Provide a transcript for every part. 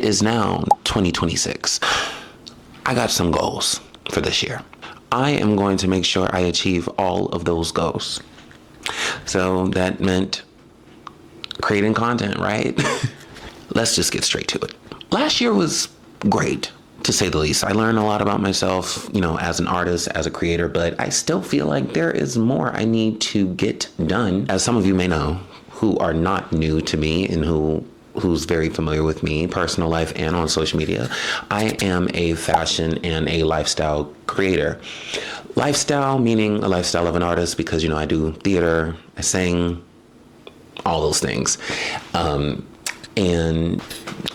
It is now 2026. I got some goals for this year. I am going to make sure I achieve all of those goals. So that meant creating content, right? Let's just get straight to it. Last year was great, to say the least. I learned a lot about myself, as an artist, as a creator, but I still feel like there is more I need to get done. As some of you may know, who are not new to me and who's very familiar with me, personal life and on social media, I am a fashion and a lifestyle creator. Lifestyle meaning a lifestyle of an artist because, I do theater, I sing, all those things. And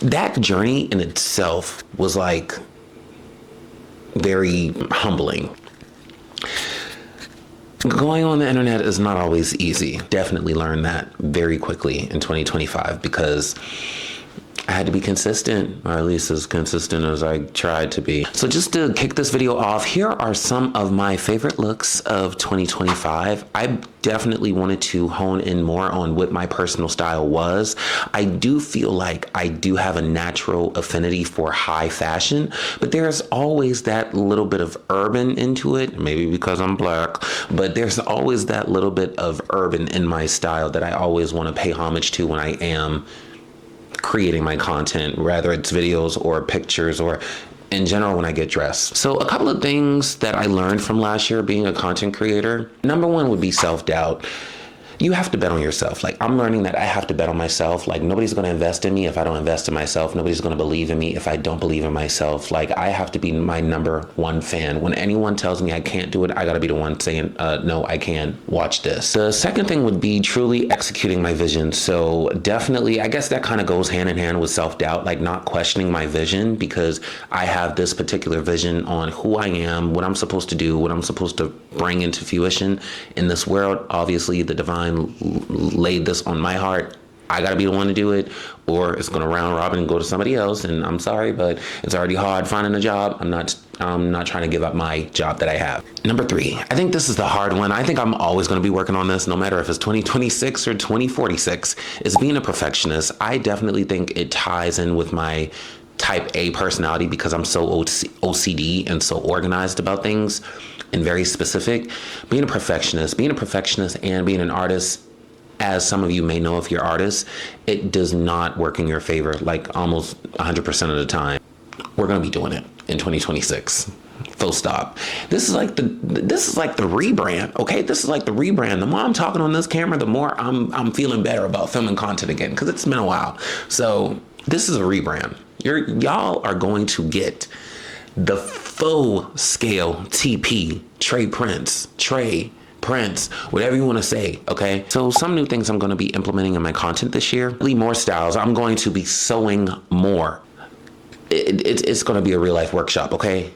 that journey in itself was like very humbling. Going on the internet is not always easy. Definitely learned that very quickly in 2025 because I had to be consistent, or at least as consistent as I tried to be. So just to kick this video off, here are some of my favorite looks of 2025. I definitely wanted to hone in more on what my personal style was. I do feel like I do have a natural affinity for high fashion, but there's always that little bit of urban into it, maybe because I'm Black, but there's always that little bit of urban in my style that I always want to pay homage to when I am creating my content, whether it's videos or pictures or in general when I get dressed. So a couple of things that I learned from last year being a content creator. Number one would be self-doubt. You have to bet on yourself. Like, I'm learning that I have to bet on myself. Like, nobody's going to invest in me if I don't invest in myself. Nobody's going to believe in me if I don't believe in myself. Like, I have to be my number one fan. When anyone tells me I can't do it, I got to be the one saying, no, I can. Watch this. The second thing would be truly executing my vision. So definitely, I guess that kind of goes hand in hand with self-doubt, like not questioning my vision because I have this particular vision on who I am, what I'm supposed to do, what I'm supposed to bring into fruition in this world. Obviously, the divine laid this on my heart. I gotta be the one to do it, or it's gonna round robin and go to somebody else. And I'm sorry, but it's already hard finding a job. I'm not trying to give up my job that I have. Number three, I think this is the hard one. I think I'm always gonna be working on this, no matter if it's 2026 or 2046, is being a perfectionist. I definitely think it ties in with my type A personality because I'm so OCD and so organized about things and very specific. Being a perfectionist and being an artist, as some of you may know if you're artists, it does not work in your favor like almost 100% of the time. We're gonna be doing it in 2026. Full stop. This is like the rebrand, okay? This is like the rebrand. The more I'm talking on this camera, the more I'm feeling better about filming content again because it's been a while. So this is a rebrand. Y'all are going to get the full scale TP, Tre'Prince, whatever you want to say, okay? So some new things I'm going to be implementing in my content this year. Really more styles. I'm going to be sewing more. It's going to be a real life workshop, okay?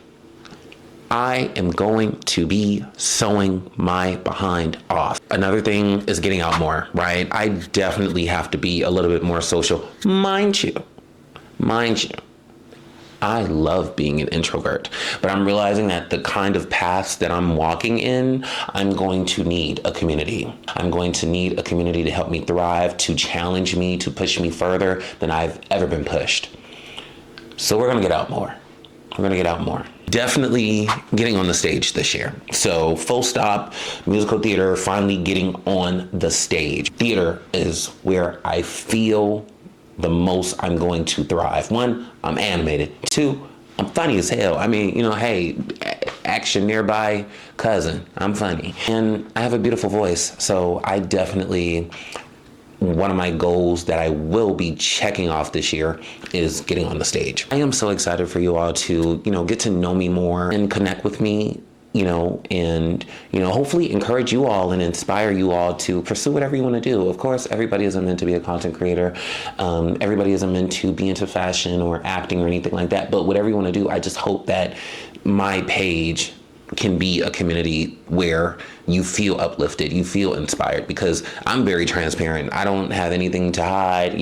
I am going to be sewing my behind off. Another thing is getting out more, right? I definitely have to be a little bit more social. Mind you, I love being an introvert, but I'm realizing that the kind of paths that I'm walking in, I'm going to need a community. I'm going to need a community to help me thrive, to challenge me, to push me further than I've ever been pushed. So we're gonna get out more. Definitely getting on the stage this year. So full stop, musical theater, finally getting on the stage. Theater is where I feel the most I'm going to thrive. One, I'm animated. Two, I'm funny as hell. I mean, hey, action nearby cousin, I'm funny. And I have a beautiful voice. So I definitely, one of my goals that I will be checking off this year is getting on the stage. I am so excited for you all to, get to know me more and connect with me, and, hopefully encourage you all and inspire you all to pursue whatever you want to do. Of course, everybody isn't meant to be a content creator. Everybody isn't meant to be into fashion or acting or anything like that. But whatever you want to do, I just hope that my page can be a community where you feel uplifted, you feel inspired, because I'm very transparent. I don't have anything to hide.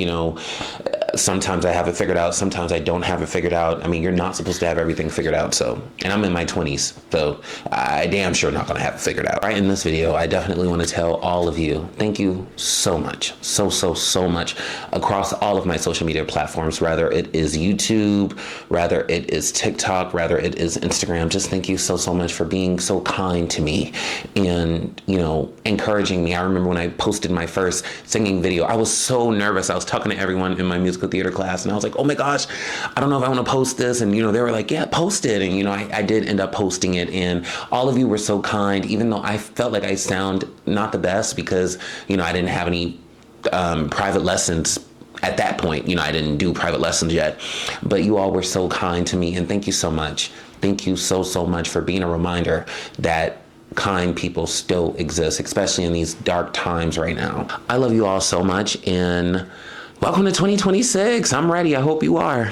Sometimes I have it figured out. Sometimes I don't have it figured out. I mean, you're not supposed to have everything figured out. So, and I'm in my 20s, so I damn sure not gonna have it figured out. Right, in this video, I definitely want to tell all of you, thank you so much, so much across all of my social media platforms, whether it is YouTube, whether it is TikTok, whether it is Instagram. Just thank you so much for being so kind to me and, you know, encouraging me. I remember when I posted my first singing video, I was so nervous. I was talking to everyone in my musical theater class and I was like, oh my gosh, I don't know if I want to post this. And, you know, they were like, yeah, post it. And, you know, I did end up posting it. And all of you were so kind, even though I felt like I sound not the best because, you know, I didn't have any private lessons at that point. You know, I didn't do private lessons yet, but you all were so kind to me. And thank you so much. Thank you so much for being a reminder that kind people still exist, especially in these dark times right now. I love you all so much and welcome to 2026. I'm ready. I hope you are.